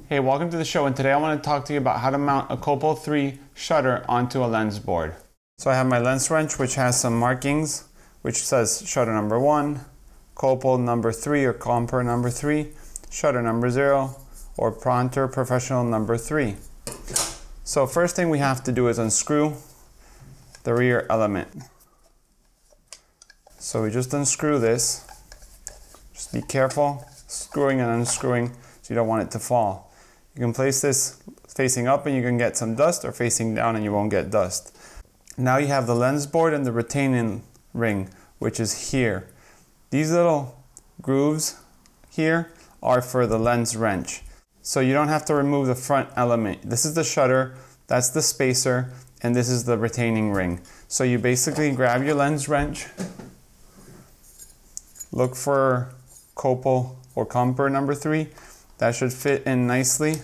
Hey, welcome to the show, and today I want to talk to you about how to mount a Copal 3 shutter onto a lens board. So I have my lens wrench, which has some markings, which says shutter number 1, Copal number 3 or Comper number 3, shutter number 0, or Pronter Professional number 3. So first thing we have to do is unscrew the rear element. So we just unscrew this. Just be careful screwing and unscrewing so you don't want it to fall. You can place this facing up and you can get some dust, or facing down and you won't get dust. Now you have the lens board and the retaining ring, which is here. These little grooves here are for the lens wrench. So you don't have to remove the front element. This is the shutter, that's the spacer, and this is the retaining ring. So you basically grab your lens wrench, look for Copal or Comper number 3. That should fit in nicely.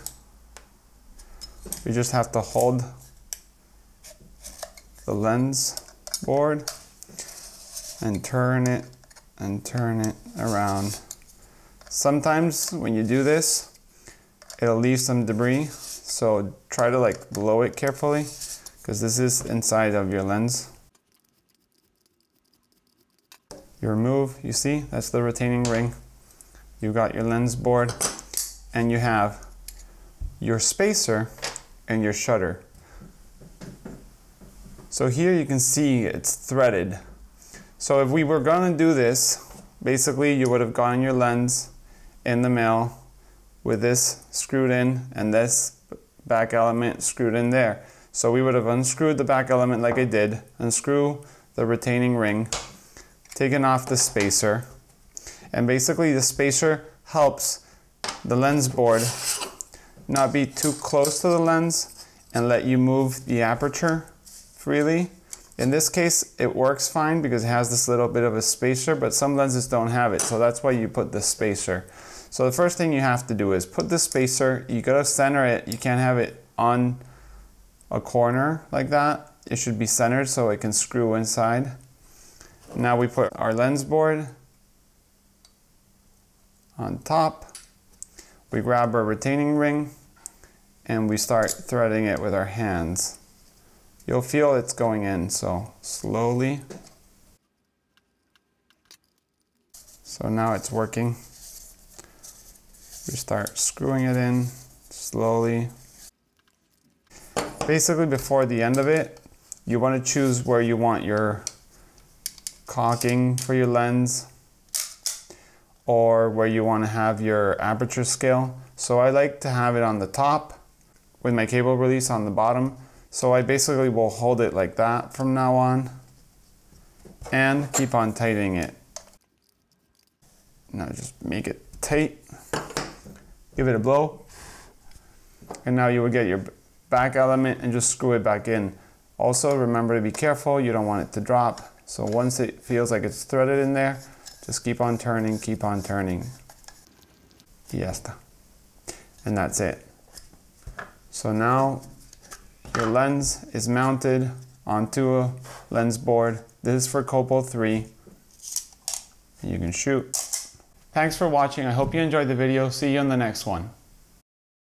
You just have to hold the lens board and turn it around. Sometimes when you do this, it'll leave some debris, so try to blow it carefully, because this is inside of your lens. You remove, you see, that's the retaining ring. You've got your lens board, and you have your spacer and your shutter. So here you can see it's threaded. So if we were going to do this, basically you would have gotten your lens in the mail with this screwed in and this back element screwed in there. So we would have unscrewed the back element like I did, unscrew the retaining ring, taken off the spacer, and basically the spacer helps the lens board not be too close to the lens and let you move the aperture freely. In this case, it works fine because it has this little bit of a spacer, but some lenses don't have it, so that's why you put the spacer. So the first thing you have to do is put the spacer, you gotta center it. You can't have it on a corner like that. It should be centered so it can screw inside. Now we put our lens board on top. We grab our retaining ring and we start threading it with our hands. You'll feel it's going in, so slowly. So now it's working. We start screwing it in slowly. Basically, before the end of it, you want to choose where you want your caulking for your lens, or where you want to have your aperture scale. So I like to have it on the top with my cable release on the bottom. So I basically will hold it like that from now on and keep on tightening it. Now just make it tight, give it a blow, and now you will get your back element and just screw it back in. Also remember to be careful, you don't want it to drop. So once it feels like it's threaded in there, just keep on turning, keep on turning. Ya está. And that's it. So now your lens is mounted onto a lens board. This is for Copal 3. You can shoot. Thanks for watching. I hope you enjoyed the video. See you in the next one.